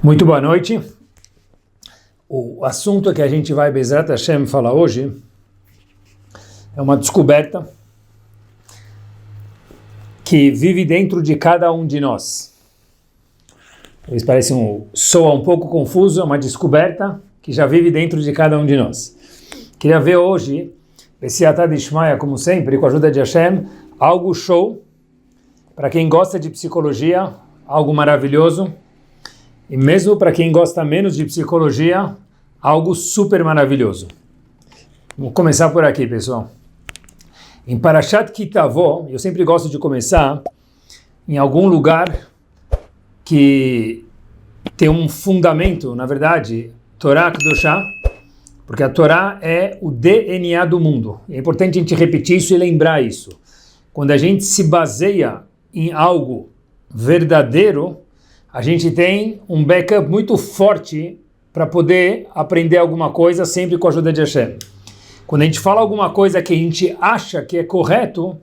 Muito boa noite. O assunto que a gente vai, Bezrat Hashem, falar hoje é uma descoberta que vive dentro de cada um de nós. Talvez pareça soa um pouco confuso, é uma descoberta que já vive dentro de cada um de nós. Queria ver hoje, esse Atad Ishmael, como sempre, com a ajuda de Hashem, algo show, para quem gosta de psicologia, algo maravilhoso. E mesmo para quem gosta menos de psicologia, algo super maravilhoso. Vamos começar por aqui, pessoal. Em Parashat Kitavó, eu sempre gosto de começar em algum lugar que tem um fundamento, na verdade, Torá Kedoshá, porque a Torá é o DNA do mundo. É importante a gente repetir isso e lembrar isso. Quando a gente se baseia em algo verdadeiro, a gente tem um backup muito forte para poder aprender alguma coisa sempre com a ajuda de Hashem. Quando a gente fala alguma coisa que a gente acha que é correto,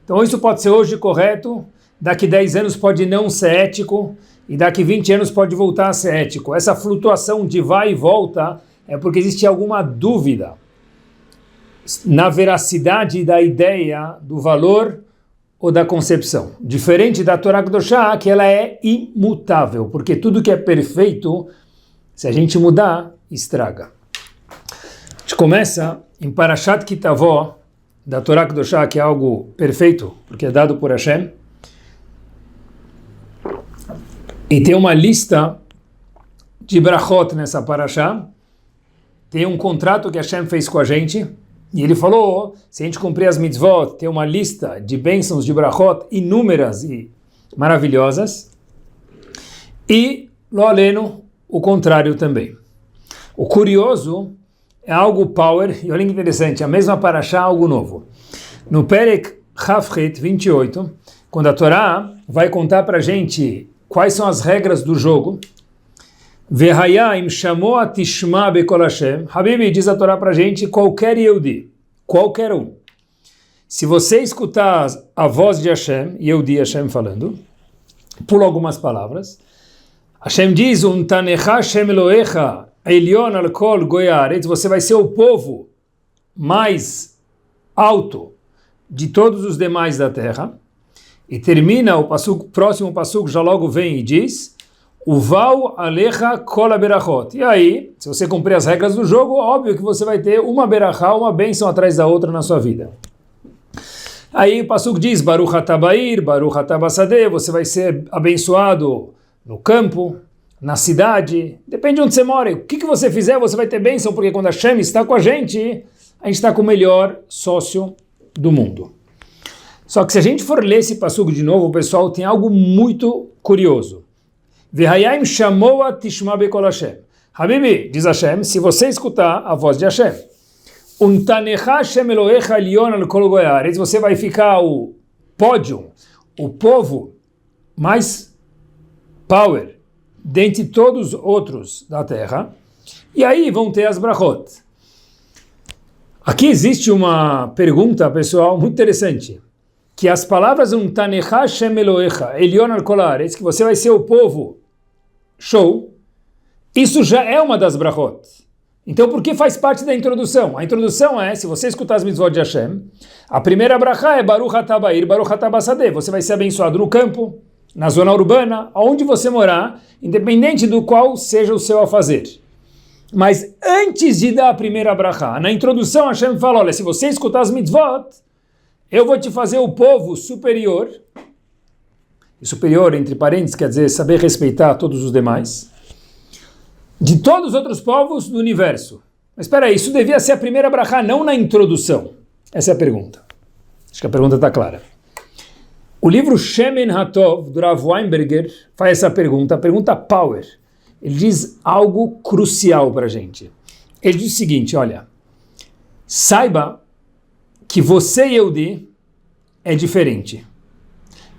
então isso pode ser hoje correto, daqui 10 anos pode não ser ético, e daqui 20 anos pode voltar a ser ético. Essa flutuação de vai e volta é porque existe alguma dúvida na veracidade da ideia, do valor ou da concepção. Diferente da Torá Kedoshá, que ela é imutável, porque tudo que é perfeito, se a gente mudar, estraga. A gente começa em Parashat Kitavó, da Torá Kedoshá, que é algo perfeito, porque é dado por Hashem, e tem uma lista de brachot nessa Parashá, tem um contrato que Hashem fez com a gente, e ele falou, se a gente cumprir as mitzvot, tem uma lista de bênçãos de brachot inúmeras e maravilhosas, e, lo aleno, o contrário também. O curioso é algo power, e olha que interessante, a mesma parashá, algo novo. No Perek Chavchet 28, quando a Torá vai contar para a gente quais são as regras do jogo, Vehayim shamoa tishma bekol Hashem. Habibi, diz a Torá para a gente, qualquer Yehudi, qualquer um. Se você escutar a voz de Hashem, Yehudi Hashem falando, pula algumas palavras, Hashem diz, Tanecha Hashem Elohecha, Elion al kol goyaretz, você vai ser o povo mais alto de todos os demais da terra. E termina o próximo passuco, já logo vem e diz, Uval alecha kol berachot. E aí, se você cumprir as regras do jogo, óbvio que você vai ter uma berachá, uma bênção atrás da outra na sua vida. Aí o passuco diz, Baruch atah ba'ir, Baruch atah basadeh, você vai ser abençoado no campo, na cidade, depende de onde você mora. O que você fizer, você vai ter bênção, porque quando a Hashem está com a gente está com o melhor sócio do mundo. Só que se a gente for ler esse passuco de novo, pessoal, tem algo muito curioso. Vehayim shamoa tishma bekol Hashem. Habibi, diz Hashem, se você escutar a voz de Hashem, Tanecha Hashem Elohecha Elion al kol goyaretz, você vai ficar o pódio, o povo mais power, dentre todos os outros da terra, e aí vão ter as brachot. Aqui existe uma pergunta, pessoal, muito interessante, que as palavras Tanecha Hashem Elohecha Elion al kol goyaretz, que você vai ser o povo show, isso já é uma das brachot. Então, por que faz parte da introdução? A introdução é, se você escutar as mitzvot de Hashem, a primeira brachá é Baruch atah ba'ir, Baruch atah basadeh, você vai ser abençoado no campo, na zona urbana, aonde você morar, independente do qual seja o seu afazer. Mas antes de dar a primeira brachá, na introdução Hashem fala, olha, se você escutar as mitzvot, eu vou te fazer o povo superior, e superior, entre parênteses, quer dizer saber respeitar todos os demais, de todos os outros povos do universo. Mas espera aí, isso devia ser a primeira brachá, não na introdução. Essa é a pergunta. Acho que a pergunta está clara. O livro Shemen Hatov, do Rav Weinberger, faz essa pergunta, a pergunta power. Ele diz algo crucial para a gente. Ele diz o seguinte, olha, saiba que você, Yehudi, é diferente.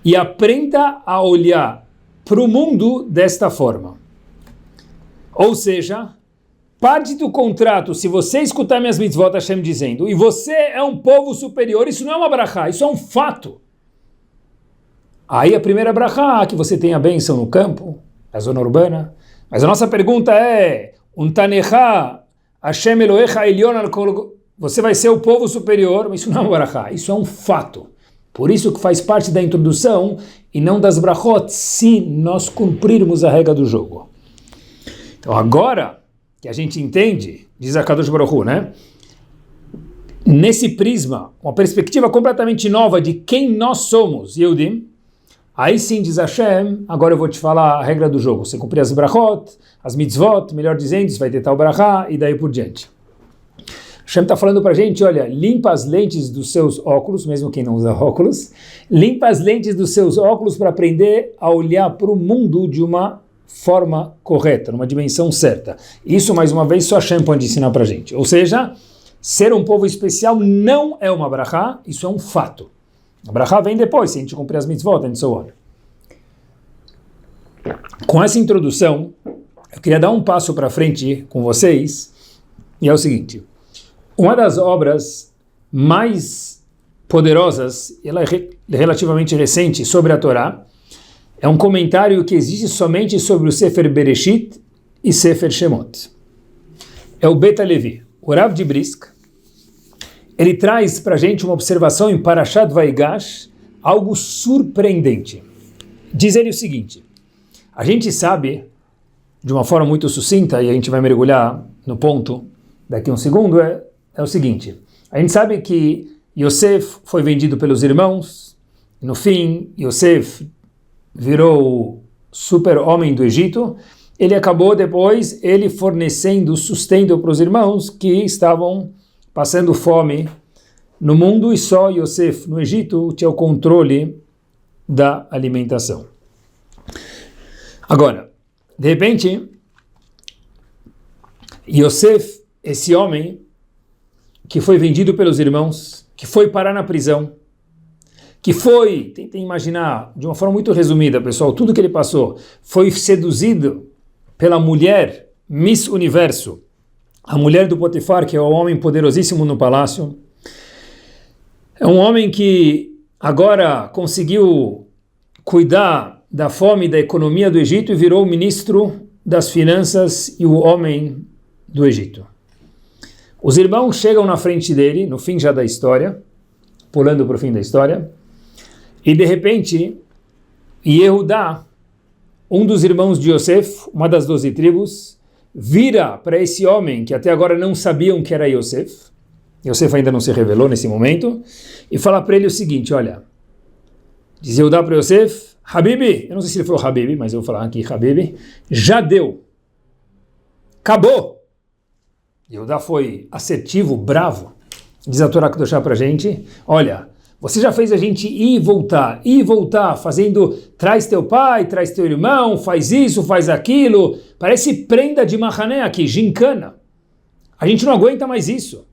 E aprenda a olhar para o mundo desta forma. Ou seja, parte do contrato, se você escutar minhas mitzvot, Hashem dizendo, e você é um povo superior, isso não é uma brachá, isso é um fato. Aí a primeira brachá, que você tem a bênção no campo, na zona urbana, Mas a nossa pergunta é, Hashem Elohecha Elyon al kol, você vai ser o povo superior, mas isso não é um barachá, isso é um fato. Por isso que faz parte da introdução e não das brachot, se nós cumprirmos a regra do jogo. Então agora que a gente entende, diz a Kadosh Baruch Hu, né? Nesse prisma, uma perspectiva completamente nova de quem nós somos, Yehudim, aí sim, diz Hashem, agora eu vou te falar a regra do jogo. Você cumprir as brachot, as mitzvot, melhor dizendo, você vai ter tal brachá e daí por diante. Hashem está falando para a gente, olha, limpa as lentes dos seus óculos, mesmo quem não usa óculos, limpa as lentes dos seus óculos para aprender a olhar para o mundo de uma forma correta, numa dimensão certa. Isso, mais uma vez, só Hashem pode ensinar para a gente. Ou seja, ser um povo especial não é uma brachá, isso é um fato. A brachá vem depois, se a gente cumprir as mitzvot, and so on. Com essa introdução, eu queria dar um passo para frente com vocês, e é o seguinte, uma das obras mais poderosas, ela é relativamente recente, sobre a Torá, é um comentário que existe somente sobre o Sefer Bereshit e Sefer Shemot. É o Beit HaLevi, o Rav de Brisk. Ele traz para a gente uma observação em Parashat Vaigash, algo surpreendente. Diz ele o seguinte, a gente sabe, de uma forma muito sucinta, e a gente vai mergulhar no ponto daqui a um segundo, é o seguinte, a gente sabe que Yosef foi vendido pelos irmãos, e no fim, Yosef virou o super-homem do Egito, ele acabou depois, ele fornecendo sustento para os irmãos que estavam passando fome no mundo, e só Yosef no Egito tinha o controle da alimentação. Agora, de repente, Yosef, esse homem que foi vendido pelos irmãos, que foi parar na prisão, que foi, tentem imaginar, de uma forma muito resumida, pessoal, tudo que ele passou, foi seduzido pela mulher Miss Universo, a mulher do Potifar, que é o homem poderosíssimo no palácio. É um homem que agora conseguiu cuidar da fome e da economia do Egito e virou o ministro das finanças e o homem do Egito. Os irmãos chegam na frente dele, no fim já da história, pulando para o fim da história, e de repente, Yehudá, um dos irmãos de Yosef, uma das 12 tribos, vira para esse homem que até agora não sabiam que era Yosef, Yosef ainda não se revelou nesse momento, e fala para ele o seguinte, olha, diz Yehudá para Yosef, Habibi, eu não sei se ele falou Habibi, mas eu vou falar aqui Habibi, já deu, acabou. Yehudá foi assertivo, bravo, diz a Torá Kedoshá para a gente, olha, você já fez a gente ir e voltar, fazendo, traz teu pai, traz teu irmão, faz isso, faz aquilo, parece prenda de mahané aqui, gincana. A gente não aguenta mais isso.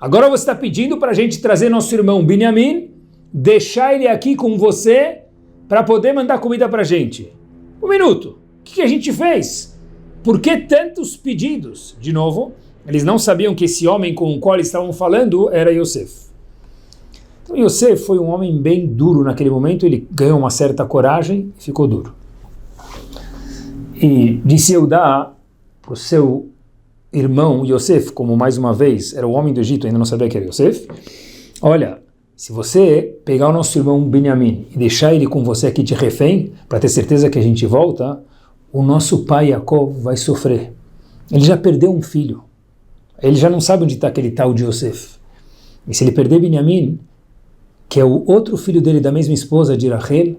Agora você está pedindo para a gente trazer nosso irmão Binyamin, deixar ele aqui com você, para poder mandar comida para a gente. Um minuto, o que a gente fez? Por que tantos pedidos? De novo, eles não sabiam que esse homem com o qual eles estavam falando era Yosef. Então Yosef foi um homem bem duro naquele momento, ele ganhou uma certa coragem e ficou duro. E disse Yehudá para o seu irmão Yosef, como mais uma vez era o homem do Egito, ainda não sabia que era Yosef, olha, se você pegar o nosso irmão Binyamin e deixar ele com você aqui de refém, para ter certeza que a gente volta, o nosso pai Yaakov vai sofrer. Ele já perdeu um filho, ele já não sabe onde está aquele tal de Yosef. E se ele perder Binyamin, que é o outro filho dele da mesma esposa de Rachel,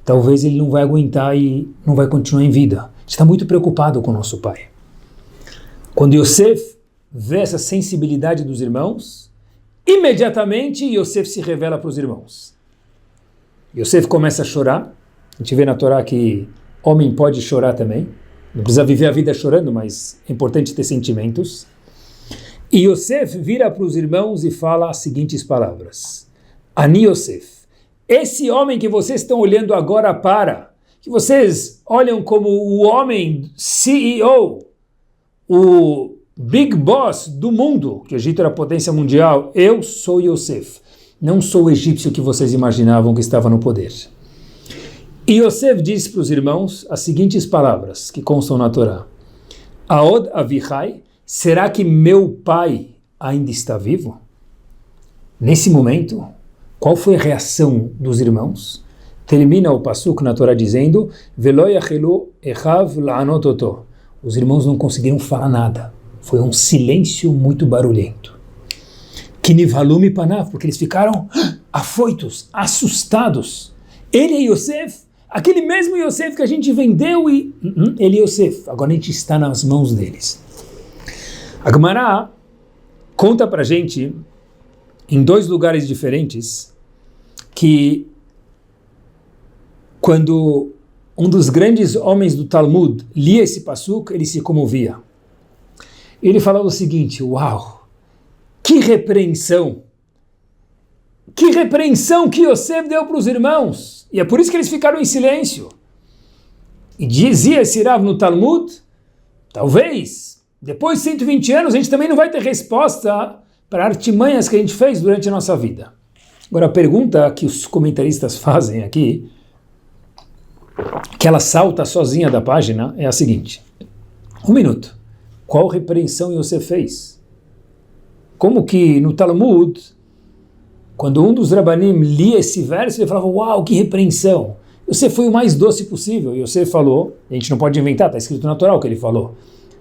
talvez ele não vai aguentar e não vai continuar em vida. A gente está muito preocupado com o nosso pai. Quando Yosef vê essa sensibilidade dos irmãos, imediatamente Yosef se revela para os irmãos. Yosef começa a chorar. A gente vê na Torá que homem pode chorar também. Não precisa viver a vida chorando, mas é importante ter sentimentos. E Yosef vira para os irmãos e fala as seguintes palavras. Ani Yosef, esse homem que vocês estão olhando agora que vocês olham como o homem CEO, o Big Boss do mundo, que o Egito era a potência mundial, eu sou Yosef, não sou o egípcio que vocês imaginavam que estava no poder. E Yosef disse para os irmãos as seguintes palavras que constam na Torá. Aod Avichai, será que meu pai ainda está vivo? Nesse momento, qual foi a reação dos irmãos? Termina o pasuk na Torá dizendo Velo yachelu echav la'anot oto. Os irmãos não conseguiram falar nada. Foi um silêncio muito barulhento. Kinivhalumi panav, porque eles ficaram afoitos, assustados. Ele é Yosef, aquele mesmo Yosef que a gente vendeu e... ele é Yosef, agora a gente está nas mãos deles. A Gemara conta pra gente, em 2 lugares diferentes, que quando um dos grandes homens do Talmud lia esse pasuk, ele se comovia. Ele falava o seguinte, uau, que repreensão que Yosef deu para os irmãos, e é por isso que eles ficaram em silêncio. E dizia esse Rav no Talmud, talvez, depois de 120 anos, a gente também não vai ter resposta para artimanhas que a gente fez durante a nossa vida. Agora, a pergunta que os comentaristas fazem aqui, que ela salta sozinha da página, é a seguinte. 1 minuto. Qual repreensão Yosef fez? Como que no Talmud, quando um dos Rabanim lia esse verso, ele falava, uau, que repreensão. Yosef foi o mais doce possível. Yosef falou, a gente não pode inventar, está escrito na Torá o que ele falou.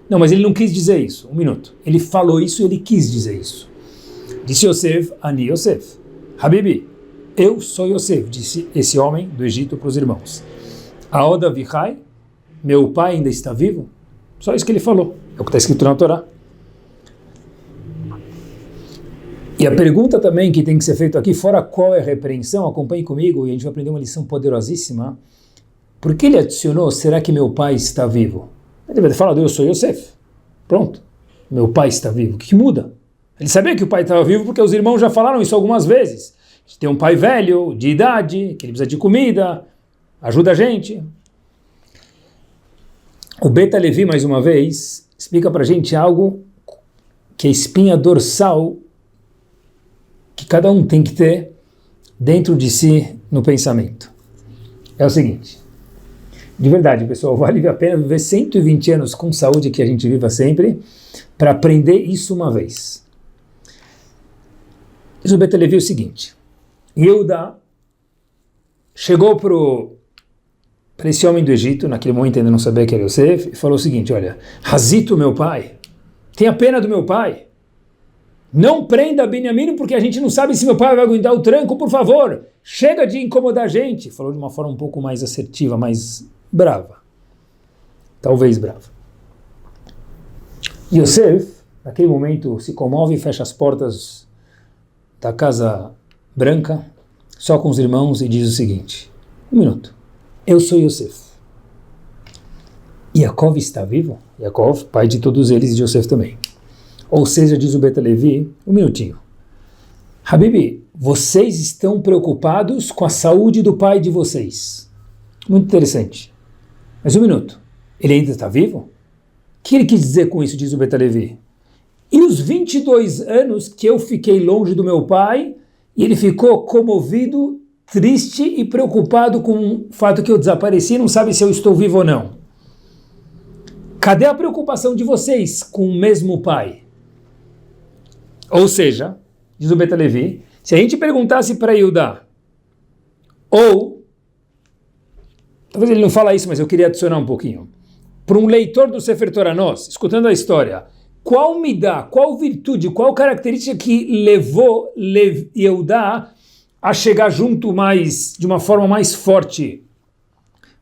Não, mas ele não quis dizer isso. 1 minuto. Ele falou isso e ele quis dizer isso. Disse Yosef, Ani Yosef. Habibi, eu sou Yosef, disse esse homem do Egito para os irmãos. Aoda Vichai, meu pai ainda está vivo? Só isso que ele falou. É o que está escrito na Torá. E a pergunta também que tem que ser feita aqui, fora qual é a repreensão, acompanhe comigo e a gente vai aprender uma lição poderosíssima. Por que ele adicionou, será que meu pai está vivo? Ele deve ter falado, eu sou Yosef. Pronto. Meu pai está vivo. O que muda? Ele sabia que o pai estava vivo porque os irmãos já falaram isso algumas vezes. A gente tem um pai velho, de idade, que ele precisa de comida, ajuda a gente. O Beta Levi, mais uma vez, explica para a gente algo que é a espinha dorsal que cada um tem que ter dentro de si no pensamento. É o seguinte, de verdade, pessoal, vale a pena viver 120 anos com saúde, que a gente viva sempre, para aprender isso uma vez. Diz o Beta Levi o seguinte, Yehuda chegou para esse homem do Egito, naquele momento ainda não sabia que era Yosef, e falou o seguinte, olha, Hazito, meu pai, tenha pena do meu pai, não prenda Benjamim porque a gente não sabe se meu pai vai aguentar o tranco, por favor, chega de incomodar a gente. Falou de uma forma um pouco mais assertiva, mais brava, talvez brava. Yosef, naquele momento, se comove e fecha as portas da Casa Branca, só com os irmãos, e diz o seguinte, 1 minuto. Eu sou Yosef. Yaakov está vivo? Yaakov, pai de todos eles, e de Yosef também. Ou seja, diz o Beta Levi, 1 minutinho. Habibi, vocês estão preocupados com a saúde do pai de vocês. Muito interessante. Mas 1 minuto. Ele ainda está vivo? O que ele quis dizer com isso, diz o Beta Levi? E os 22 anos que eu fiquei longe do meu pai, e ele ficou comovido, triste e preocupado com o fato que eu desapareci, não sabe se eu estou vivo ou não. Cadê a preocupação de vocês com o mesmo pai? Ou seja, diz o Beta Levi, se a gente perguntasse para Yehuda, ou, talvez ele não fala isso, mas eu queria adicionar um pouquinho, para um leitor do Sefer Torah Nós, escutando a história, qual midá, qual virtude, qual característica que levou Yehuda a chegar junto mais, de uma forma mais forte,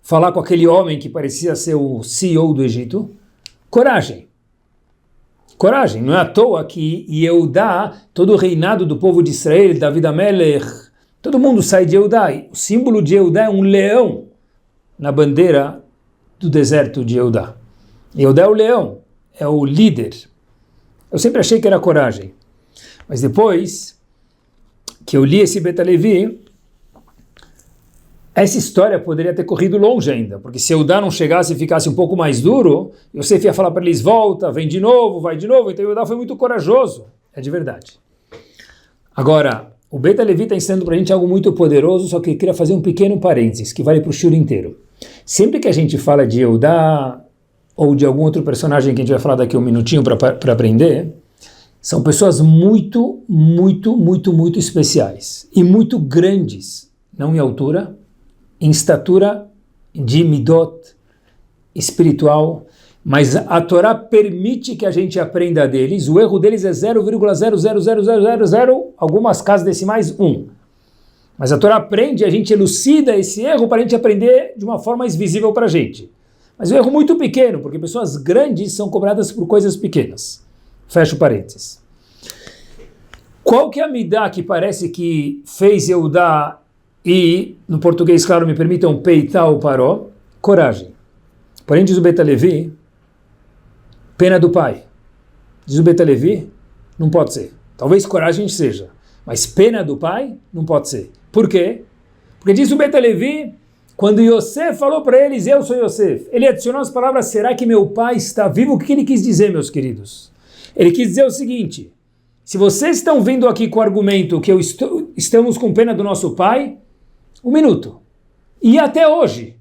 falar com aquele homem que parecia ser o CEO do Egito? Coragem. Coragem. Não é à toa que Yehuda, todo o reinado do povo de Israel, David Amelech, todo mundo sai de Yehuda. O símbolo de Yehuda é um leão na bandeira do deserto de Yehuda. Yehuda é o leão, é o líder. Eu sempre achei que era coragem. Mas depois que eu li esse Beta Levi, essa história poderia ter corrido longe ainda, porque se Yehuda não chegasse e ficasse um pouco mais duro, Yosef ia falar para eles, volta, vem de novo, vai de novo, então Yehuda foi muito corajoso, é de verdade. Agora, o Beit HaLevi está ensinando para a gente algo muito poderoso, só que eu queria fazer um pequeno parênteses, que vale para o shiur inteiro. Sempre que a gente fala de Yehudá, ou de algum outro personagem que a gente vai falar daqui um minutinho para aprender, são pessoas muito, muito, muito, muito especiais, e muito grandes, não em altura, em estatura de midot espiritual, mas a Torá permite que a gente aprenda deles. O erro deles é 0,0000000, algumas casas decimais 1. Mas a Torá aprende, a gente elucida esse erro para a gente aprender de uma forma mais visível para a gente. Mas é um erro muito pequeno, porque pessoas grandes são cobradas por coisas pequenas. Fecha o parênteses. Qual que é a midá que parece que fez Yehudá e, no português, claro, me permitam, peitar o Paró? Coragem. Porém, diz o Beit HaLevi, pena do pai. Diz o Beit HaLevi, não pode ser. Talvez coragem seja, mas pena do pai não pode ser. Por quê? Porque diz o Beit HaLevi, quando Yosef falou para eles, eu sou Yosef, ele adicionou as palavras, será que meu pai está vivo? O que ele quis dizer, meus queridos? Ele quis dizer o seguinte, se vocês estão vindo aqui com o argumento que estamos com pena do nosso pai, um minuto. E até hoje,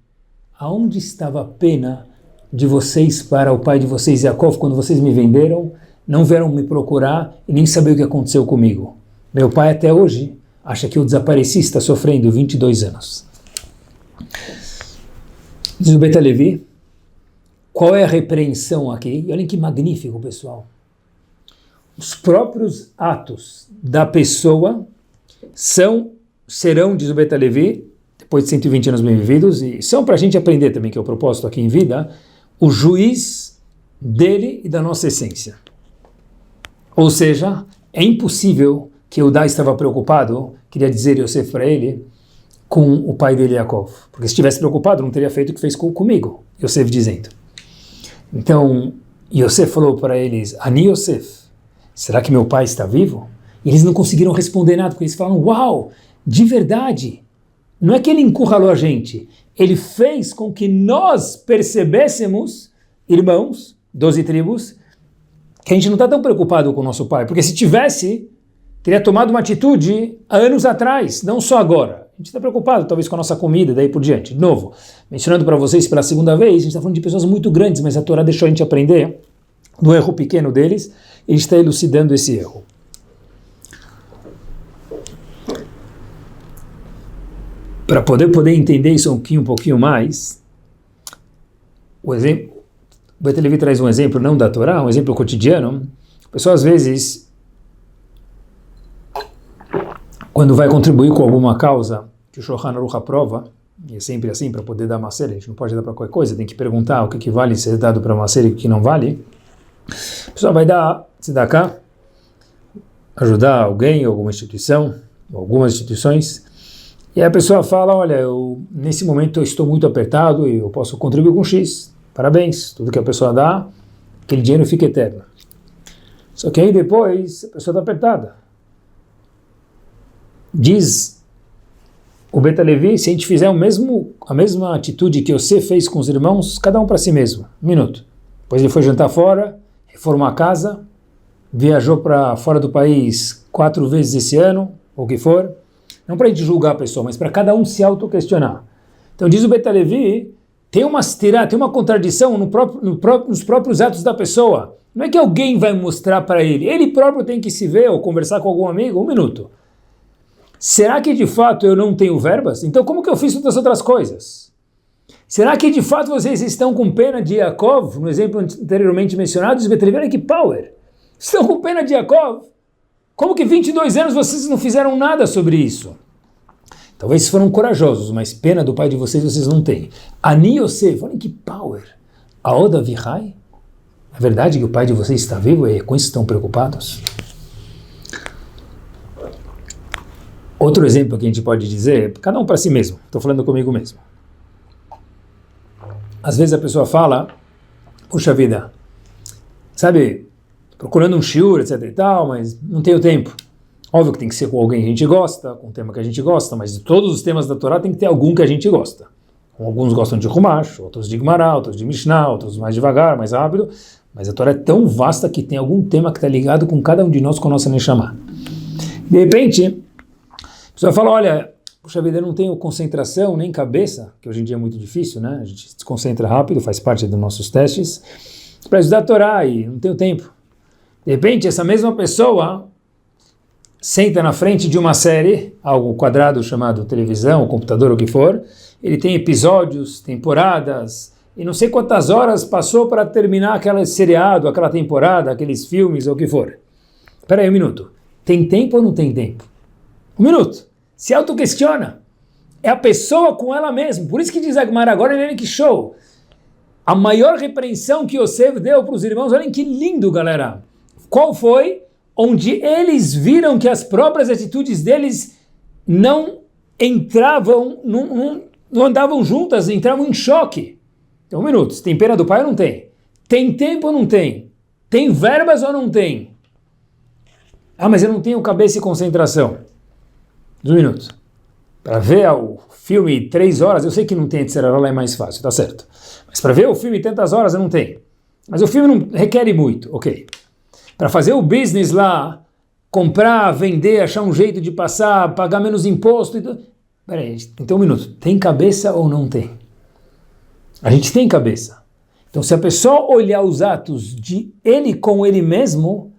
aonde estava a pena de vocês para o pai de vocês, Yaakov, quando vocês me venderam, não vieram me procurar e nem saber o que aconteceu comigo? Meu pai até hoje acha que eu desapareci, está sofrendo 22 anos. Diz o Beit HaLevi, qual é a repreensão aqui? E olhem que magnífico, pessoal. Os próprios atos da pessoa serão, diz o Beit HaLevi, depois de 120 anos bem vividos, e são para a gente aprender também, que é o propósito aqui em vida, o juiz dele e da nossa essência. Ou seja, é impossível que Yehudá estava preocupado, queria dizer Yosef para ele, com o pai dele, Yaakov. Porque se estivesse preocupado, não teria feito o que fez comigo, Yosef dizendo. Então, Yosef falou para eles, Ani Yosef, será que meu pai está vivo? E eles não conseguiram responder nada, porque eles falaram, uau, de verdade, não é que ele encurralou a gente, ele fez com que nós percebêssemos, irmãos, 12 tribos, que a gente não está tão preocupado com o nosso pai, porque se tivesse, teria tomado uma atitude há anos atrás, não só agora. A gente está preocupado, talvez, com a nossa comida, daí por diante. De novo, mencionando para vocês pela segunda vez, a gente está falando de pessoas muito grandes, mas a Torá deixou a gente aprender do erro pequeno deles, e a gente está elucidando esse erro. Para poder entender isso um pouquinho mais, o Beit HaLevi traz um exemplo, não da Torá, um exemplo cotidiano. A pessoa, às vezes, quando vai contribuir com alguma causa que o Shulchan Aruch aprova, e é sempre assim, para poder dar macer, a gente não pode dar para qualquer coisa, tem que perguntar o que vale ser dado para macer e o que não vale. A pessoa vai dar tzedakah, ajudar alguém, alguma instituição, algumas instituições, e aí a pessoa fala, olha, nesse momento eu estou muito apertado e eu posso contribuir com X, parabéns, tudo que a pessoa dá, aquele dinheiro fica eterno. Só que aí depois a pessoa está apertada. Diz o Beit HaLevi, se a gente fizer a mesma atitude que você fez com os irmãos, cada um para si mesmo, um minuto. Depois ele foi jantar fora, reformou a casa, viajou para fora do país 4 vezes esse ano, ou o que for, não para a gente julgar a pessoa, mas para cada um se auto-questionar. Então diz o Beit HaLevi, tem uma contradição nos próprios atos da pessoa. Não é que alguém vai mostrar para ele próprio tem que se ver ou conversar com algum amigo, um minuto. Será que de fato eu não tenho verbas? Então como que eu fiz todas as outras coisas? Será que de fato vocês estão com pena de Yaakov? No exemplo anteriormente mencionado, diz Beit HaLevi, olha que power! Estão com pena de Yaakov? Como que 22 anos vocês não fizeram nada sobre isso? Talvez foram corajosos, mas pena do pai de vocês não têm. Ani Yosef, olha que power! Aoda Vihai? É verdade que o pai de vocês está vivo e com isso estão preocupados? Outro exemplo que a gente pode dizer, cada um para si mesmo, estou falando comigo mesmo. Às vezes a pessoa fala, puxa vida, sabe, procurando um shiur, etc e tal, mas não tenho tempo. Óbvio que tem que ser com alguém que a gente gosta, com um tema que a gente gosta, mas de todos os temas da Torá tem que ter algum que a gente gosta. Alguns gostam de Humash, outros de Gemara, outros de Mishnah, outros mais devagar, mais rápido, mas a Torá é tão vasta que tem algum tema que está ligado com cada um de nós, com a nossa Neshama. De repente, pessoa fala, olha, puxa vida, eu não tenho concentração nem cabeça, que hoje em dia é muito difícil, né? A gente se desconcentra rápido, faz parte dos nossos testes, para estudar a Torá e não tenho tempo. De repente, essa mesma pessoa senta na frente de uma série, algo quadrado chamado televisão, computador, o que for, ele tem episódios, temporadas, e não sei quantas horas passou para terminar aquele seriado, aquela temporada, aqueles filmes, ou o que for. Espera aí um minuto. Tem tempo ou não tem tempo? Um minuto. Se autoquestiona. É a pessoa com ela mesma. Por isso que diz Agmar agora, ele que show. A maior repreensão que Yosef deu para os irmãos, olhem que lindo, galera. Qual foi? Onde eles viram que as próprias atitudes deles não entravam, não andavam juntas, entravam em choque. Então, um minuto. Se tem pena do pai ou não tem? Tem tempo ou não tem? Tem verbas ou não tem? Ah, mas eu não tenho cabeça e concentração. 2 minutos. Para ver o filme 3 horas, eu sei que não tem Etzerola, é mais fácil, tá certo. Mas para ver o filme tantas horas, eu não tenho. Mas o filme não requer muito, ok. Para fazer o business lá, comprar, vender, achar um jeito de passar, pagar menos imposto e tudo. Peraí, então 1 minuto. Tem cabeça ou não tem? A gente tem cabeça. Então se a pessoa olhar os atos de ele com ele mesmo,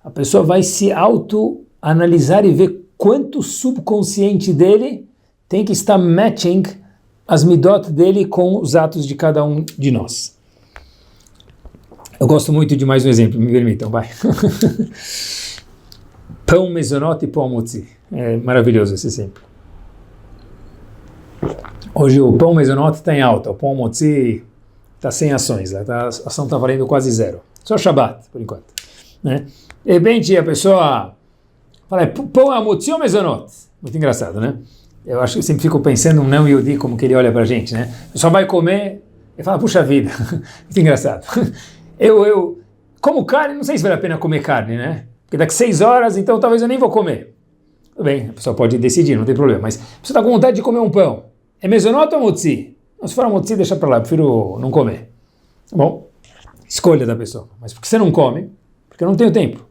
a pessoa vai se autoanalisar e ver quanto subconsciente dele tem que estar matching as midot dele com os atos de cada um de nós. Eu gosto muito de mais um exemplo, me permitam, vai. Pão mezonot e pão motzi. É maravilhoso esse exemplo. Hoje o pão mezonot está em alta, o pão motzi está sem ações, a ação está valendo quase zero. Só Shabbat, por enquanto. Né? De repente a pessoa fala, pão é motzi ou mezonot? Muito engraçado, né? Eu acho que eu sempre fico pensando um não Yehudi, como que ele olha pra gente, né? Só vai comer e fala, puxa vida, muito engraçado. Eu como carne, não sei se vale a pena comer carne, né? Porque daqui 6 horas, então talvez eu nem vou comer. Tudo bem, a pessoa pode decidir, não tem problema, mas você está com vontade de comer um pão. É mezonot ou motzi? Se for motzi, deixa pra lá, eu prefiro não comer. Tá bom? Escolha da pessoa. Mas por que você não come? Porque eu não tenho tempo.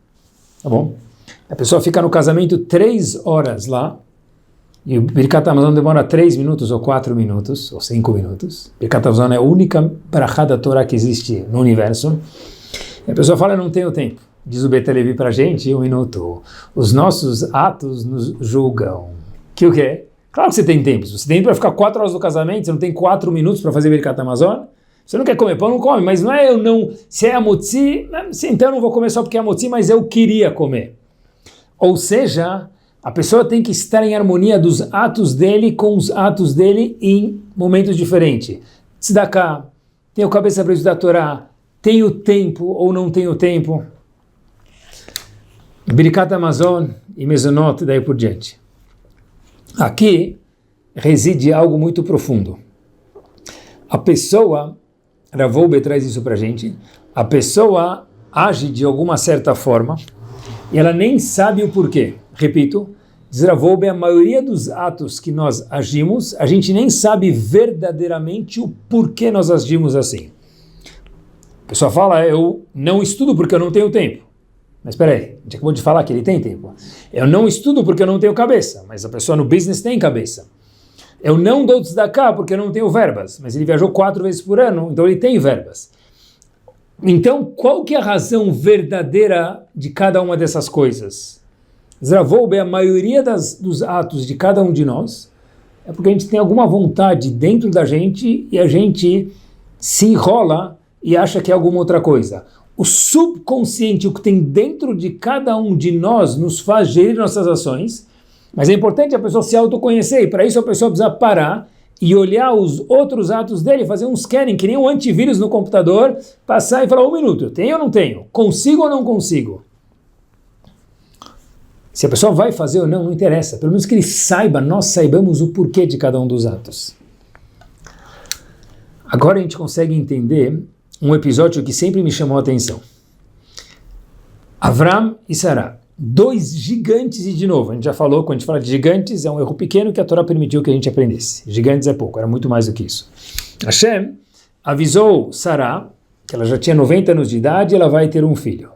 Tá bom? A pessoa fica no casamento 3 horas lá, e o Birkat Hamazon demora 3 minutos, ou 4 minutos, ou 5 minutos. Birkat Hamazon é a única brachá da Torá que existe no universo. E a pessoa fala, eu não tenho tempo. Diz o Betelevi pra gente, 1 minuto. Os nossos atos nos julgam. Que o quê? Claro que você tem tempo. Se você tem tempo para ficar 4 horas no casamento, você não tem 4 minutos para fazer Birkat Hamazon? Você não quer comer pão, não come. Mas não é eu não... Se é a motzi, então eu não vou comer só porque é a motzi, mas eu queria comer. Ou seja, a pessoa tem que estar em harmonia dos atos dele com os atos dele em momentos diferentes. Tzedakah, tenho cabeça para estudar a Torá, tenho tempo ou não tenho tempo. Birkat Hamazon e Mezonot, daí por diante. Aqui reside algo muito profundo. A pessoa, Rav Wolbe traz isso para a gente, a pessoa age de alguma certa forma e ela nem sabe o porquê. Repito, diz Rav Wolbe, a maioria dos atos que nós agimos, a gente nem sabe verdadeiramente o porquê nós agimos assim. A pessoa fala, eu não estudo porque eu não tenho tempo. Mas espera aí, a gente acabou de falar que ele tem tempo. Eu não estudo porque eu não tenho cabeça, mas a pessoa no business tem cabeça. Eu não dou tzedakah porque eu não tenho verbas, mas ele viajou 4 vezes por ano, então ele tem verbas. Então, qual que é a razão verdadeira de cada uma dessas coisas? Rav Wolbe, a maioria dos atos de cada um de nós é porque a gente tem alguma vontade dentro da gente e a gente se enrola e acha que é alguma outra coisa. O subconsciente, o que tem dentro de cada um de nós, nos faz gerir nossas ações, mas é importante a pessoa se autoconhecer, e para isso a pessoa precisa parar e olhar os outros atos dele, fazer um scanning, que nem um antivírus no computador, passar e falar, 1 minuto, eu tenho ou não tenho? Consigo ou não consigo? Se a pessoa vai fazer ou não, não interessa, pelo menos que ele saiba, nós saibamos o porquê de cada um dos atos. Agora a gente consegue entender um episódio que sempre me chamou a atenção. Avram e Sará, 2 gigantes, e de novo, a gente já falou, quando a gente fala de gigantes, é um erro pequeno que a Torá permitiu que a gente aprendesse. Gigantes é pouco, era muito mais do que isso. Hashem avisou Sará, que ela já tinha 90 anos de idade, e ela vai ter um filho.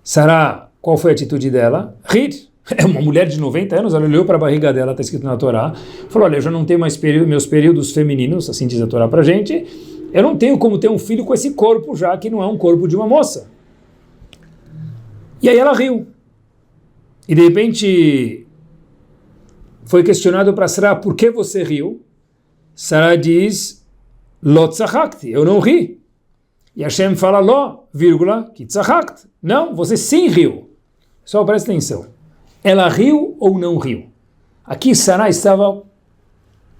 Sará, qual foi a atitude dela? Rir, É uma mulher de 90 anos, ela olhou para a barriga dela, está escrito na Torá, falou, olha, eu já não tenho mais meus períodos femininos, assim diz a Torá para a gente, eu não tenho como ter um filho com esse corpo, já que não é um corpo de uma moça. E aí ela riu. E de repente foi questionado para Sarah, por que você riu? Sarah diz, Lo tzachakti, eu não ri. E Hashem fala, Lo, vírgula, ki tzachakt. Não, você sim riu. Só presta atenção. Ela riu ou não riu? Aqui Sarah estava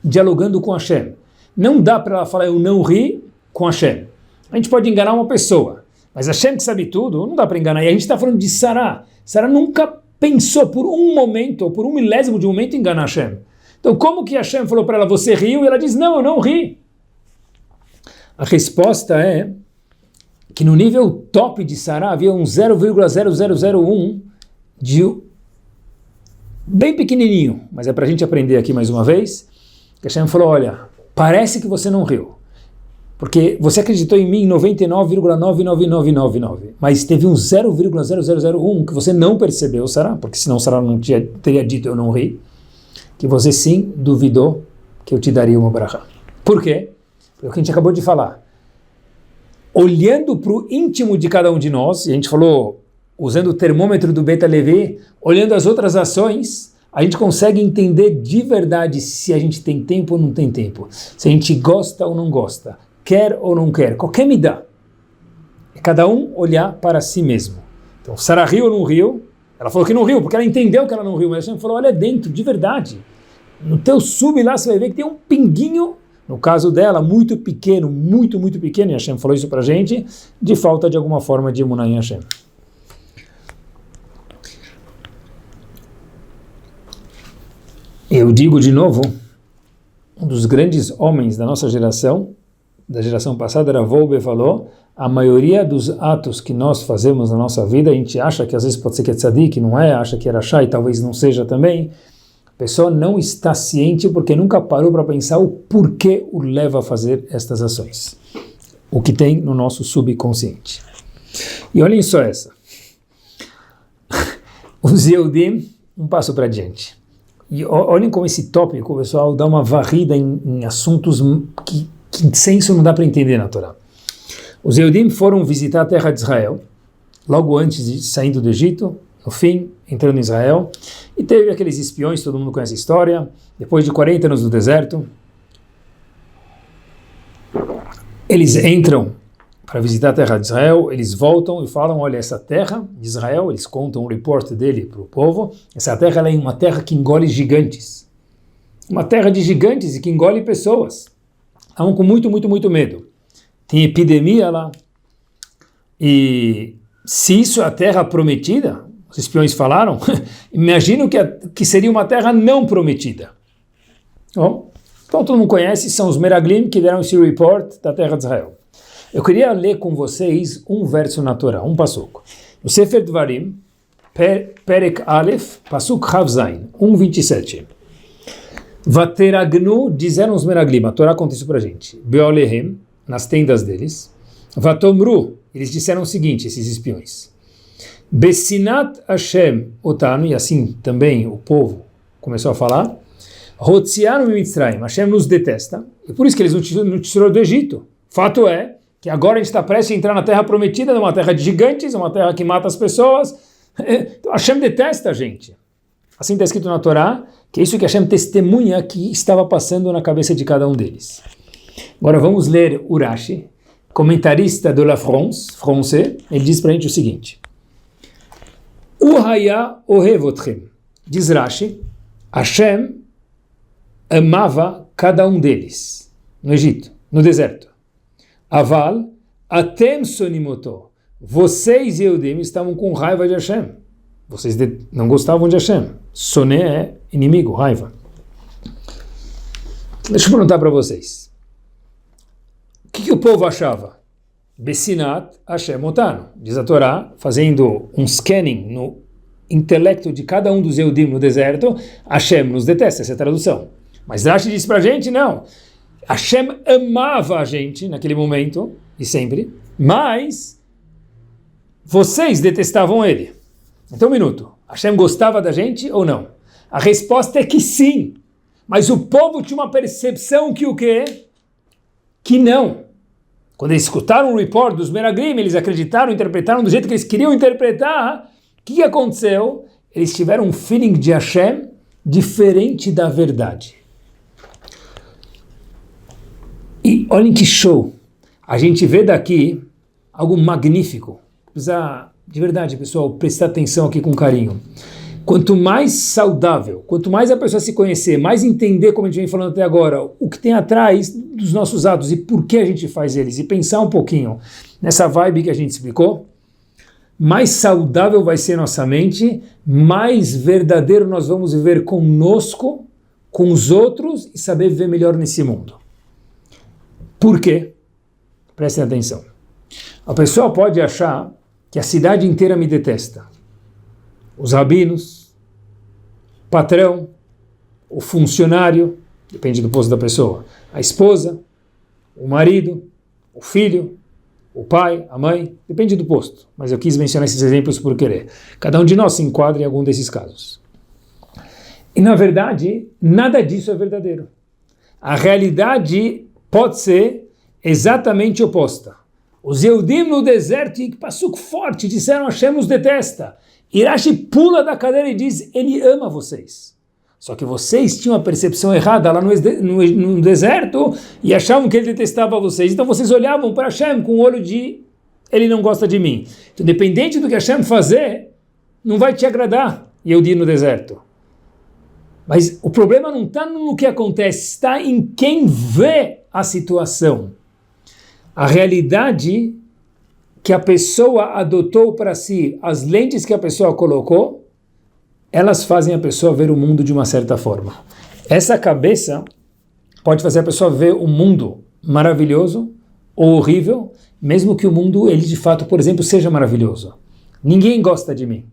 dialogando com Hashem. Não dá para ela falar, eu não ri com Hashem. A gente pode enganar uma pessoa, mas Hashem que sabe tudo, não dá para enganar. E a gente está falando de Sarah. Sarah nunca pensou por um momento, ou por um milésimo de um momento, em enganar Hashem. Então, como que Hashem falou para ela, você riu? E ela diz, não, eu não ri. A resposta é que no nível top de Sarah havia um 0,0001 de bem pequenininho, mas é para a gente aprender aqui mais uma vez, que Hashem falou, olha, parece que você não riu, porque você acreditou em mim em 99,99999, mas teve um 0,0001 que você não percebeu, Sarah, porque senão Sarah não teria dito eu não ri, que você sim duvidou que eu te daria uma bracha. Por quê? Porque o que a gente acabou de falar. Olhando para o íntimo de cada um de nós, e a gente falou, usando o termômetro do Beta Levi, olhando as outras ações, a gente consegue entender de verdade se a gente tem tempo ou não tem tempo, se a gente gosta ou não gosta, quer ou não quer, qualquer midá. É cada um olhar para si mesmo. Então, Sarah riu ou não riu? Ela falou que não riu, porque ela entendeu que ela não riu, mas a gente falou, olha dentro, de verdade. No teu sub lá, você vai ver que tem um pinguinho, no caso dela, muito pequeno, muito pequeno, e Hashem falou isso pra gente, de falta de alguma forma de emuná em Hashem. Eu digo de novo, um dos grandes homens da nossa geração, da geração passada, era Volbe, falou, a maioria dos atos que nós fazemos na nossa vida, a gente acha que às vezes pode ser que é tzadik, não é, acha que era shai, talvez não seja também, a pessoa não está ciente porque nunca parou para pensar o porquê o leva a fazer estas ações. O que tem no nosso subconsciente. E olhem só essa. Os Yehudim, um passo para diante. E olhem como esse tópico, pessoal, dá uma varrida em assuntos que sem isso não dá para entender na Torá. Os Yehudim foram visitar a terra de Israel, logo antes de saindo do Egito, no fim, entrando em Israel, e teve aqueles espiões, todo mundo conhece a história, depois de 40 anos no deserto, eles entram para visitar a terra de Israel, eles voltam e falam, olha, essa terra de Israel, eles contam um report dele para o povo, essa terra ela é uma terra que engole gigantes, uma terra de gigantes e que engole pessoas, estavam com muito medo, tem epidemia lá, e se isso é a terra prometida, os espiões falaram, imagino que seria uma terra não prometida. Bom, então todo mundo conhece, são os Meraglim que deram esse report da terra de Israel. Eu queria ler com vocês um verso na Torá, um passuco. No Sefer Dvarim, Perek Aleph, Pasuk Chavzain, 1:27. Vateragnu, disseram os Meraglim, a Torá conta isso pra gente, Beolehem, nas tendas deles, Vatomru, eles disseram o seguinte, esses espiões, Bessinat Hashem otanu, e assim também o povo começou a falar, Hotzianu Mitzrayim, Hashem nos detesta, e por isso que eles nos tirou do Egito. Fato é que agora a gente está prestes a entrar na terra prometida, uma terra de gigantes, uma terra que mata as pessoas, então Hashem detesta a gente. Assim está escrito na Torá, que é isso que Hashem testemunha que estava passando na cabeça de cada um deles. Agora vamos ler Urashi, comentarista de La France, ele diz para a gente o seguinte, Uhaya ohevotchem, diz Rashi, Hashem amava cada um deles, no Egito, no deserto. Aval, atem sonimoto, vocês e Yehudim estavam com raiva de Hashem, vocês não gostavam de Hashem, soné é inimigo, raiva. Deixa eu perguntar para vocês, o que o povo achava? Bessinat Hashem otanu, diz a Torá, fazendo um scanning no intelecto de cada um dos Yehudim no deserto, Hashem nos detesta, essa é a tradução. Mas Rashi diz pra gente, não, Hashem amava a gente naquele momento, e sempre, mas vocês detestavam ele. Então um minuto, Hashem gostava da gente ou não? A resposta é que sim. Mas o povo tinha uma percepção que o quê? Que não. Quando eles escutaram o report dos Meraglim, eles acreditaram, interpretaram do jeito que eles queriam interpretar, o que aconteceu? Eles tiveram um feeling de Hashem diferente da verdade. E olhem que show! A gente vê daqui algo magnífico. Precisa, de verdade, pessoal, prestar atenção aqui com carinho. Quanto mais saudável, quanto mais a pessoa se conhecer, mais entender, como a gente vem falando até agora, o que tem atrás dos nossos atos e por que a gente faz eles, e pensar um pouquinho nessa vibe que a gente explicou, mais saudável vai ser nossa mente, mais verdadeiro nós vamos viver conosco, com os outros e saber viver melhor nesse mundo. Por quê? Prestem atenção. A pessoa pode achar que a cidade inteira me detesta. Os rabinos, o patrão, o funcionário, depende do posto da pessoa, a esposa, o marido, o filho, o pai, a mãe, depende do posto. Mas eu quis mencionar esses exemplos por querer. Cada um de nós se enquadra em algum desses casos. E na verdade, nada disso é verdadeiro. A realidade pode ser exatamente oposta. Os Yehudim no deserto, e passou forte, disseram Hashem nos detesta. Irashi pula da cadeira e diz, ele ama vocês. Só que vocês tinham a percepção errada lá no deserto e achavam que ele detestava vocês. Então vocês olhavam para Hashem com o olho de, ele não gosta de mim. Então, dependente do que Hashem fazer, não vai te agradar, Yehudi no deserto. Mas o problema não está no que acontece, está em quem vê a situação. A realidade que a pessoa adotou para si, as lentes que a pessoa colocou, elas fazem a pessoa ver o mundo de uma certa forma. Essa cabeça pode fazer a pessoa ver um mundo maravilhoso ou horrível, mesmo que o mundo, ele de fato, por exemplo, seja maravilhoso. Ninguém gosta de mim,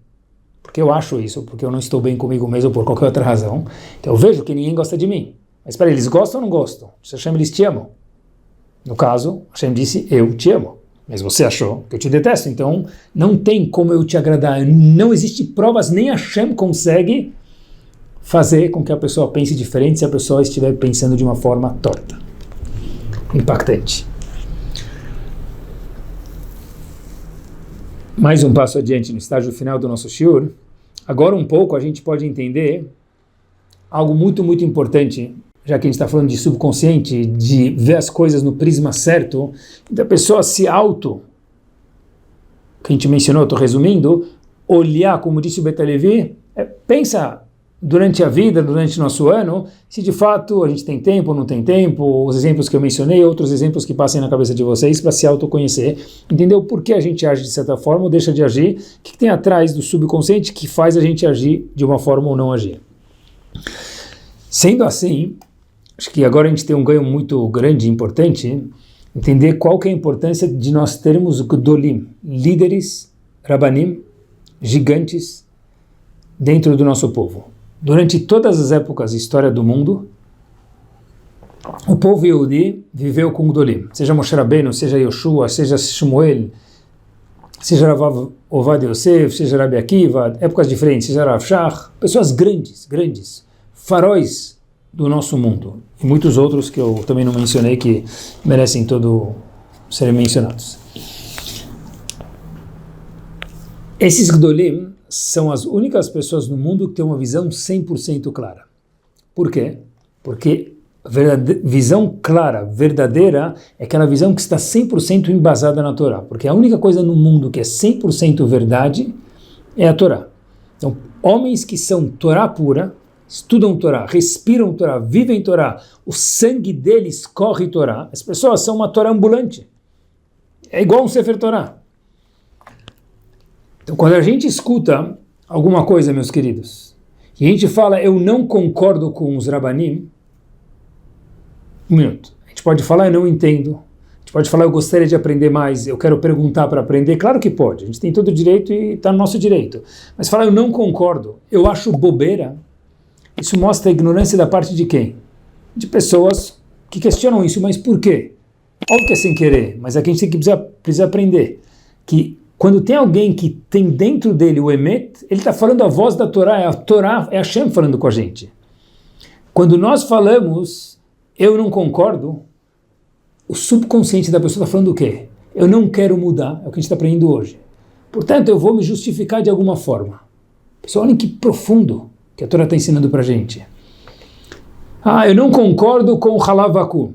porque eu acho isso, porque eu não estou bem comigo mesmo por qualquer outra razão. Então eu vejo que ninguém gosta de mim. Mas espera, eles gostam ou não gostam? Se Hashem, eles te amam. No caso, Hashem disse, eu te amo. Mas você achou que eu te detesto, então não tem como eu te agradar. Não existe provas, nem Hashem consegue fazer com que a pessoa pense diferente se a pessoa estiver pensando de uma forma torta. Impactante. Mais um passo adiante no estágio final do nosso shiur. Agora um pouco a gente pode entender algo muito, muito importante, já que a gente está falando de subconsciente, de ver as coisas no prisma certo, da pessoa se que a gente mencionou, estou resumindo, olhar, como disse o Betalevi, pensa durante a vida, durante o nosso ano, se de fato a gente tem tempo ou não tem tempo, os exemplos que eu mencionei, outros exemplos que passem na cabeça de vocês para se autoconhecer, entender por que a gente age de certa forma ou deixa de agir, o que tem atrás do subconsciente que faz a gente agir de uma forma ou não agir. Sendo assim, acho que agora a gente tem um ganho muito grande e importante, entender qual que é a importância de nós termos Gdolim, líderes, Rabanim, gigantes, dentro do nosso povo. Durante todas as épocas da história do mundo, o povo Yehudi viveu com Gdolim, seja Moshe Rabbeinu, seja Yoshua, seja Shmuel, seja Rav Ovadia Yosef, seja Rabbi Akiva, épocas diferentes, seja Rav Shach, pessoas grandes, faróis do nosso mundo, e muitos outros que eu também não mencionei que merecem todo serem mencionados. Esses Gdolim são as únicas pessoas no mundo que têm uma visão 100% clara. Por quê? Porque a visão clara, verdadeira, é aquela visão que está 100% embasada na Torá, porque a única coisa no mundo que é 100% verdade é a Torá. Então, homens que são Torá pura, estudam Torá, respiram Torá, vivem Torá, o sangue deles corre Torá, as pessoas são uma Torá ambulante. É igual um Sefer Torá. Então, quando a gente escuta alguma coisa, meus queridos, e a gente fala, eu não concordo com os Rabanim, um minuto. A gente pode falar, eu não entendo. A gente pode falar, eu gostaria de aprender mais, eu quero perguntar para aprender. Claro que pode, a gente tem todo o direito e está no nosso direito. Mas falar, eu não concordo, eu acho bobeira, isso mostra a ignorância da parte de quem? De pessoas que questionam isso, mas por quê? Óbvio que é sem querer, mas aqui a gente precisa aprender que Quando tem alguém que tem dentro dele o Emet, ele está falando a voz da Torá é Hashem falando com a gente. Quando nós falamos, eu não concordo, o subconsciente da pessoa está falando o quê? Eu não quero mudar, é o que a gente está aprendendo hoje. Portanto, eu vou me justificar de alguma forma. Pessoal, olhem que profundo que a Torá está ensinando para a gente. Eu não concordo com o halav vacuum.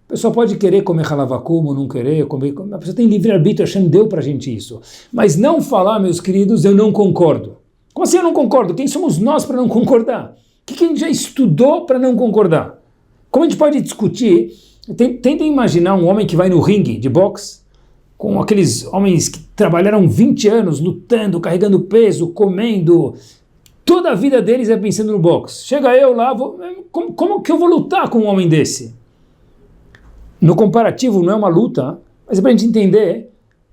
A pessoa pode querer comer halav vacuum ou não querer comer. A pessoa tem livre-arbítrio, Hashem deu para a gente isso. Mas não falar, meus queridos, eu não concordo. Como assim eu não concordo? Quem somos nós para não concordar? O que a gente já estudou para não concordar? Como a gente pode discutir? Tentem imaginar um homem que vai no ringue de boxe, com aqueles homens que trabalharam 20 anos lutando, carregando peso, comendo. Toda a vida deles é pensando no boxe. Chega eu lá, como que eu vou lutar com um homem desse? No comparativo não é uma luta, mas é para a gente entender,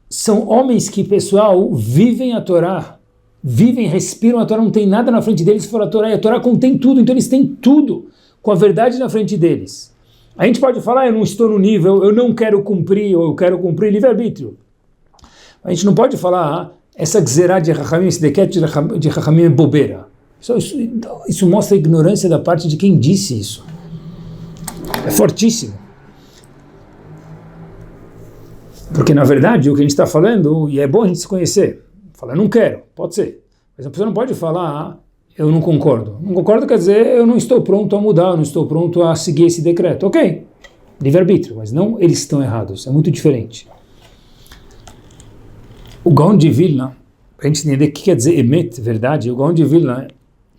são homens que, pessoal, vivem a Torá, vivem, respiram a Torá, não tem nada na frente deles fora a Torá, e a Torá contém tudo, então eles têm tudo com a verdade na frente deles. A gente pode falar, eu não estou no nível, eu não quero cumprir, ou eu quero cumprir livre-arbítrio. A gente não pode falar, essa gzerá de Chachamim, esse decreto de Chachamim é bobeira. Isso mostra a ignorância da parte de quem disse isso. É fortíssimo. Porque, na verdade, o que a gente está falando, e é bom a gente se conhecer, fala, não quero, pode ser. Mas a pessoa não pode falar, eu não concordo. Não concordo quer dizer, eu não estou pronto a mudar, eu não estou pronto a seguir esse decreto. Ok, livre-arbítrio, mas não eles estão errados, é muito diferente. O Gaon de Vilna, para a gente entender o que quer dizer emet, verdade, o Gaon de Vilna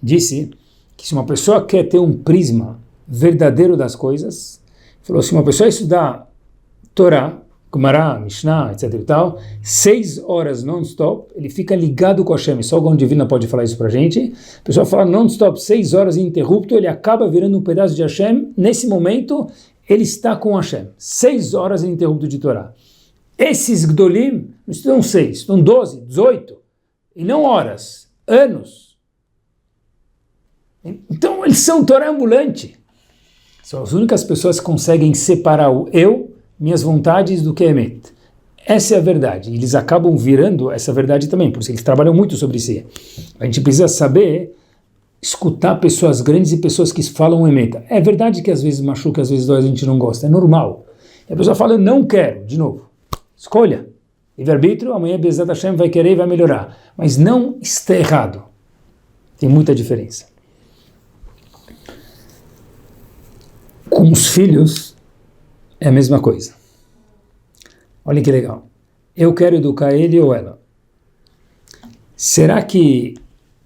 disse que se uma pessoa quer ter um prisma verdadeiro das coisas, falou, se uma pessoa estudar Torá, Gemara, Mishnah, etc e tal, 6 horas non-stop, ele fica ligado com a Hashem. Só o Gaon de Vilna pode falar isso pra gente. A pessoa fala non-stop, 6 horas ininterrupto, ele acaba virando um pedaço de Hashem. Nesse momento, ele está com Hashem. 6 horas ininterrupto de Torá. Esses Gdolim não estudam 6, estudam 12, 18, e não horas, anos. Então, eles são Torá ambulante. São as únicas pessoas que conseguem separar o eu, minhas vontades, do que é Emet. Essa é a verdade. Eles acabam virando essa verdade também, por isso eles trabalham muito sobre si. A gente precisa saber escutar pessoas grandes e pessoas que falam Emet. É verdade que às vezes machuca, às vezes dói, a gente não gosta, é normal. E a pessoa fala, eu não quero, de novo. Escolha. Livre-arbítrio, amanhã Bezat Hashem vai querer e vai melhorar. Mas não está errado. Tem muita diferença. Com os filhos, é a mesma coisa. Olha que legal. Eu quero educar ele ou ela. Será que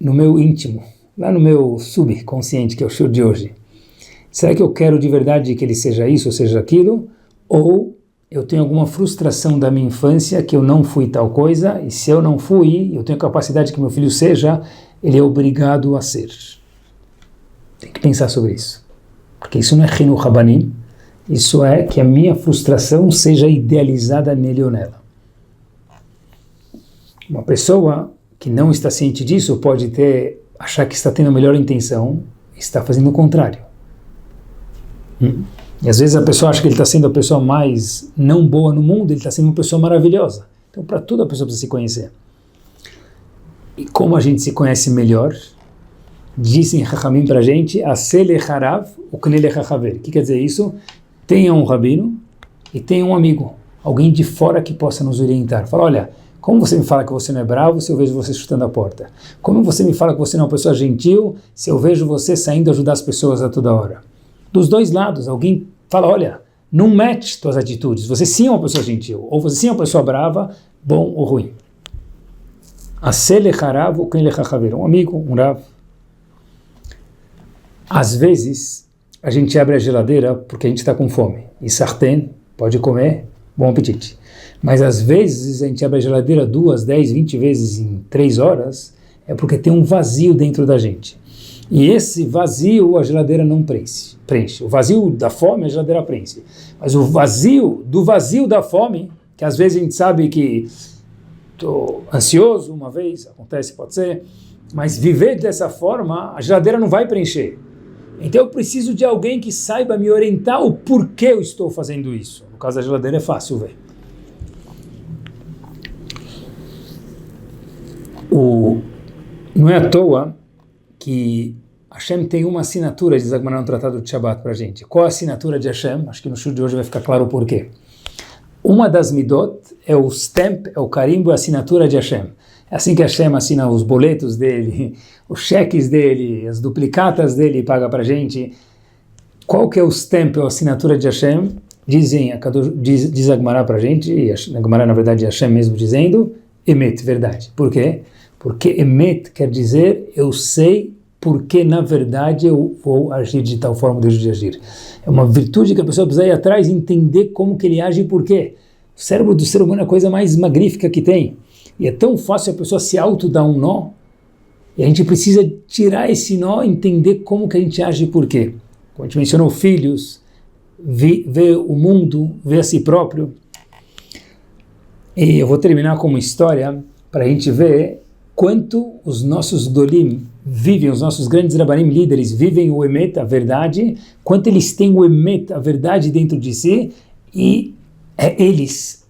no meu íntimo, lá no meu subconsciente, que é o show de hoje, será que eu quero de verdade que ele seja isso ou seja aquilo? Ou eu tenho alguma frustração da minha infância que eu não fui tal coisa, e se eu não fui, eu tenho a capacidade que meu filho seja, ele é obrigado a ser. Tem que pensar sobre isso. Porque isso não é Chinuch Rabanim, isso é que a minha frustração seja idealizada nele ou nela. Uma pessoa que não está ciente disso pode achar que está tendo a melhor intenção e está fazendo o contrário. E às vezes a pessoa acha que ele está sendo a pessoa mais não boa no mundo, ele está sendo uma pessoa maravilhosa. Então, para tudo a pessoa precisa se conhecer. E como a gente se conhece melhor, dizem Chachamim para a gente, Asele Harav, o Knele Hachaver. O que quer dizer isso? Tenha um rabino e tenha um amigo, alguém de fora que possa nos orientar. Fala, olha, como você me fala que você não é bravo se eu vejo você chutando a porta? Como você me fala que você não é uma pessoa gentil se eu vejo você saindo ajudar as pessoas a toda hora? Dos dois lados, alguém fala, olha, não match tuas atitudes, você sim é uma pessoa gentil, ou você sim é uma pessoa brava, bom ou ruim. Asele Harav, o Knele Hachaver, um amigo, um rav. Às vezes, a gente abre a geladeira porque a gente está com fome. E sartén, pode comer, bom apetite. Mas às vezes a gente abre a geladeira 2, 10, 20 vezes em 3 horas, é porque tem um vazio dentro da gente. E esse vazio a geladeira não preenche. O vazio da fome a geladeira preenche. Mas o vazio da fome, que às vezes a gente sabe que estou ansioso uma vez, acontece, pode ser, mas viver dessa forma, a geladeira não vai preencher. Então eu preciso de alguém que saiba me orientar o porquê eu estou fazendo isso. No caso da geladeira é fácil ver. Não é à toa que Hashem tem uma assinatura, diz Agmará no Tratado de Shabbat para a gente. Qual a assinatura de Hashem? Acho que no show de hoje vai ficar claro o porquê. Uma das midot é o stamp, é o carimbo, a assinatura de Hashem. É assim que Hashem assina os boletos dele, os cheques dele, as duplicatas dele e paga para a gente. Qual que é o stamp ou a assinatura de Hashem? Diz Agmará para a gente, e Agmará na verdade é Hashem mesmo dizendo, Emet, verdade. Por quê? Porque Emet quer dizer eu sei porque na verdade eu vou agir de tal forma de agir. É uma virtude que a pessoa precisa ir atrás e entender como que ele age e por quê. O cérebro do ser humano é a coisa mais magnífica que tem. E é tão fácil a pessoa se auto-dar um nó, e a gente precisa tirar esse nó e entender como que a gente age e por quê. Como a gente mencionou, filhos, ver o mundo, ver a si próprio. E eu vou terminar com uma história para a gente ver quanto os nossos dolim vivem, os nossos grandes rabanim líderes vivem o emet, a verdade, quanto eles têm o emet, a verdade dentro de si, e eles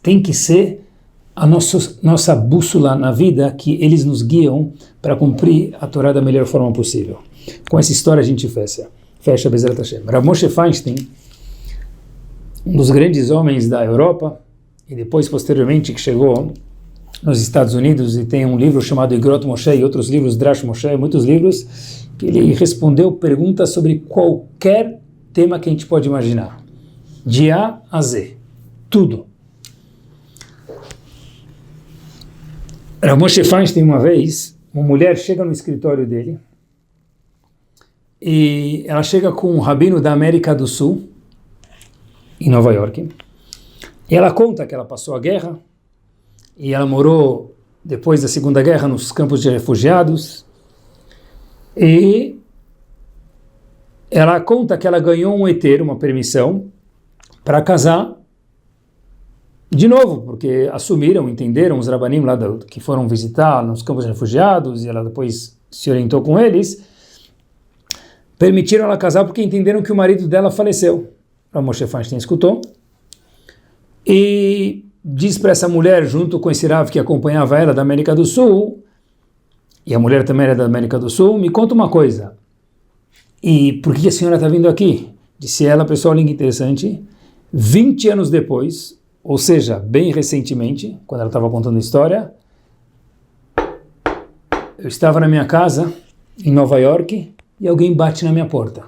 têm que ser a nossa bússola na vida, que eles nos guiam para cumprir a Torá da melhor forma possível. Com essa história a gente fecha Bezerra Hashem. Rav Moshe Feinstein, um dos grandes homens da Europa, e depois posteriormente que chegou nos Estados Unidos e tem um livro chamado Igrot Moshe e outros livros, Drash Moshe, muitos livros, que ele respondeu perguntas sobre qualquer tema que a gente pode imaginar. De A a Z. Tudo. Rav Moshe Feinstein, uma vez, uma mulher chega no escritório dele e ela chega com um rabino da América do Sul, em Nova York, e ela conta que ela passou a guerra, e ela morou, depois da Segunda Guerra, nos campos de refugiados. E ela conta que ela ganhou um heter, uma permissão, para casar de novo, porque assumiram, entenderam os rabanim lá que foram visitar nos campos de refugiados, e ela depois se orientou com eles, permitiram ela casar porque entenderam que o marido dela faleceu. A Moshe Feinstein escutou, e diz para essa mulher, junto com esse Rav que acompanhava ela da América do Sul, e a mulher também era da América do Sul, me conta uma coisa, e por que a senhora está vindo aqui? Disse ela, pessoal, olha que interessante, 20 anos depois, ou seja, bem recentemente, quando ela estava contando a história, eu estava na minha casa, em Nova York, e alguém bate na minha porta.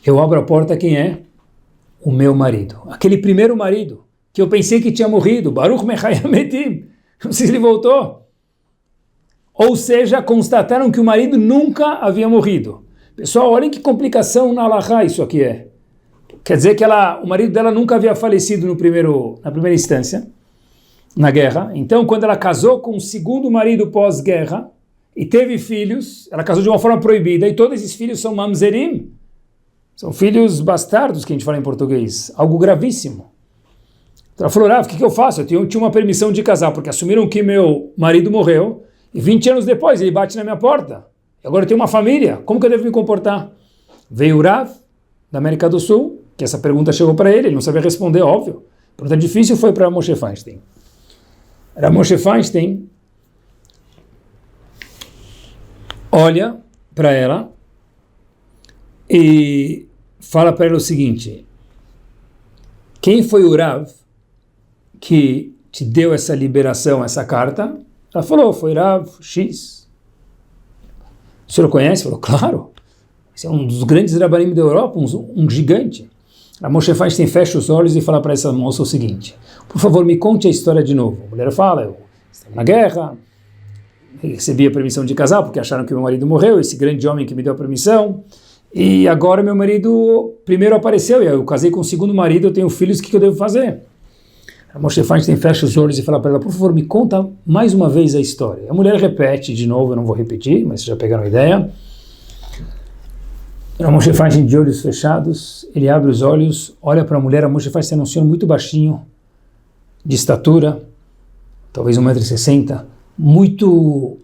Eu abro a porta, quem é? O meu marido. Aquele primeiro marido, que eu pensei que tinha morrido, Baruch Mechayam Metim, não sei se ele voltou. Ou seja, constataram que o marido nunca havia morrido. Pessoal, olhem que complicação na Halachá isso aqui é. Quer dizer que o marido dela nunca havia falecido na primeira instância, na guerra. Então, quando ela casou com o segundo marido pós-guerra, e teve filhos, ela casou de uma forma proibida, e todos esses filhos são mamzerim, são filhos bastardos, que a gente fala em português, algo gravíssimo. Então ela falou, Rav, o que eu faço? Eu tinha uma permissão de casar, porque assumiram que meu marido morreu, e 20 anos depois ele bate na minha porta. E agora eu tenho uma família, como que eu devo me comportar? Veio o Rav, da América do Sul, que essa pergunta chegou para ele não sabia responder, óbvio. A pergunta difícil foi para Moshe Feinstein. Era Moshe Feinstein, olha para ela e fala para ela o seguinte, quem foi o Rav que te deu essa liberação, essa carta? Ela falou, foi Rav X. O senhor conhece? Falou, claro. Esse é um dos grandes rabanim da Europa, um gigante. A Moshe Feinstein fecha os olhos e fala para essa moça o seguinte, por favor, me conte a história de novo. A mulher fala, eu estava na guerra, recebi a permissão de casar porque acharam que meu marido morreu, esse grande homem que me deu a permissão, e agora meu marido primeiro apareceu, e eu casei com o segundo marido, eu tenho filhos, o que eu devo fazer? A Moshe Feinstein fecha os olhos e fala para ela, por favor, me conta mais uma vez a história. A mulher repete de novo, eu não vou repetir, mas vocês já pegaram a ideia. A Moshe Feinstein de olhos fechados, ele abre os olhos, olha para a mulher, a Moshe Feinstein é um senhor muito baixinho, de estatura, talvez 1,60 m, muito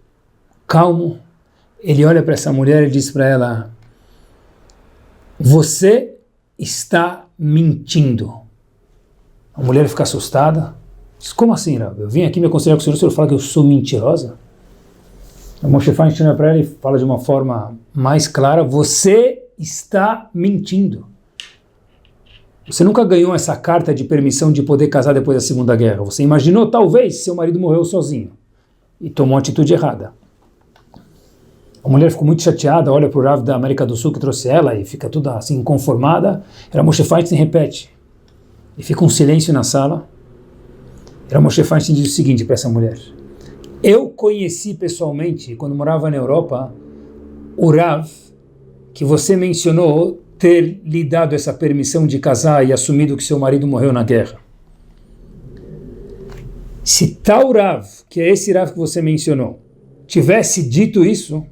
calmo. Ele olha para essa mulher e diz para ela, você está mentindo. A mulher fica assustada, diz, como assim, Rav? Eu vim aqui me aconselhar com o senhor fala que eu sou mentirosa? O Moshe Feinstein olha para ele e fala de uma forma mais clara: você está mentindo. Você nunca ganhou essa carta de permissão de poder casar depois da Segunda Guerra. Você imaginou, talvez, seu marido morreu sozinho e tomou uma atitude errada. A mulher ficou muito chateada, olha para o Rav da América do Sul que trouxe ela e fica toda assim inconformada. Era Moshe Feinstein repete. E fica um silêncio na sala. Era Moshe Feinstein diz o seguinte para essa mulher: eu conheci pessoalmente, quando morava na Europa, o Rav que você mencionou ter lhe dado essa permissão de casar e assumido que seu marido morreu na guerra. Se tal Rav, que é esse Rav que você mencionou, tivesse dito isso,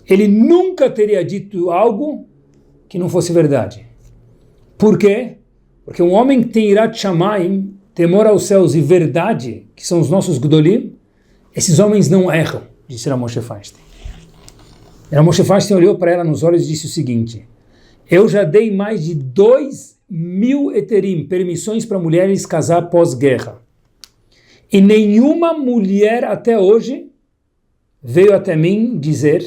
ele nunca teria dito algo que não fosse verdade. Por quê? Porque um homem que tem Irat Shamayim, temor aos céus e verdade, que são os nossos Gdolim, esses homens não erram, disse Moshe Feinstein. Moshe Feinstein olhou para ela nos olhos e disse o seguinte: eu já dei mais de 2.000 eterim, permissões para mulheres casar pós-guerra. E nenhuma mulher até hoje veio até mim dizer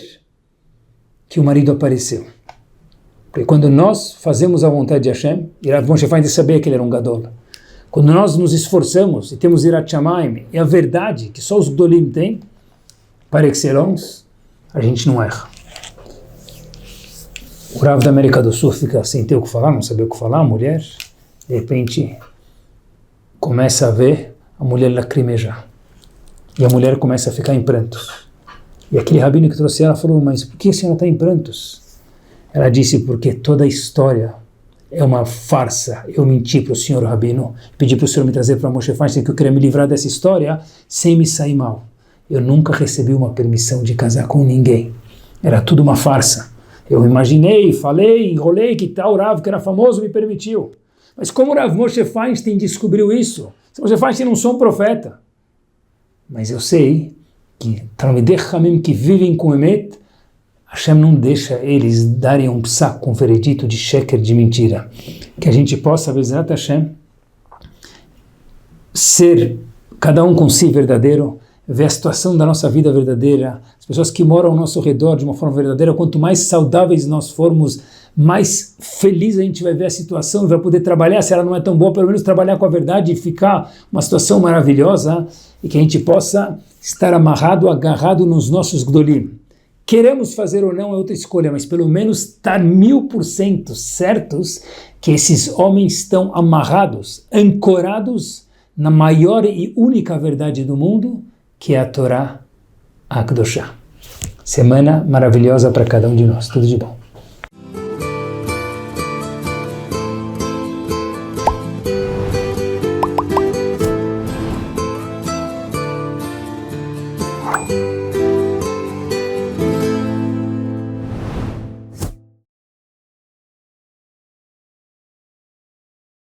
que o marido apareceu. Porque quando nós fazemos a vontade de Hashem, e Rav Moshe Feinstein sabia que ele era um gadol, quando nós nos esforçamos e temos Irat Shamayim, e a verdade que só os Gdolim têm, par excellence, a gente não erra. O Rav da América do Sul fica sem ter o que falar, não sabia o que falar, a mulher, de repente, começa a ver a mulher lacrimejar. E a mulher começa a ficar em prantos. E aquele rabino que trouxe ela falou: mas por que a senhora está em prantos? Ela disse: porque toda a história é uma farsa. Eu menti para o senhor rabino, pedi para o senhor me trazer para Moshe Feinstein que eu queria me livrar dessa história sem me sair mal. Eu nunca recebi uma permissão de casar com ninguém. Era tudo uma farsa. Eu imaginei, falei, enrolei que tal Rav, que era famoso, me permitiu. Mas como o Rav Moshe Feinstein descobriu isso? Moshe Feinstein não sou um profeta. Mas eu sei que Talmidei Chachamim que vivem com Emet, Hashem não deixa eles darem um psak, um veredito de sheker, de mentira. Que a gente possa, Bezrat Hashem, ser cada um com si verdadeiro, ver a situação da nossa vida verdadeira, as pessoas que moram ao nosso redor de uma forma verdadeira. Quanto mais saudáveis nós formos, mais feliz a gente vai ver a situação e vai poder trabalhar. Se ela não é tão boa, pelo menos trabalhar com a verdade e ficar uma situação maravilhosa, e que a gente possa estar amarrado, agarrado nos nossos Gdolim. Queremos fazer ou não é outra escolha, mas pelo menos estar 1000% certos que esses homens estão amarrados, ancorados na maior e única verdade do mundo, que é a Torá Akadoshá. Semana maravilhosa para cada um de nós. Tudo de bom.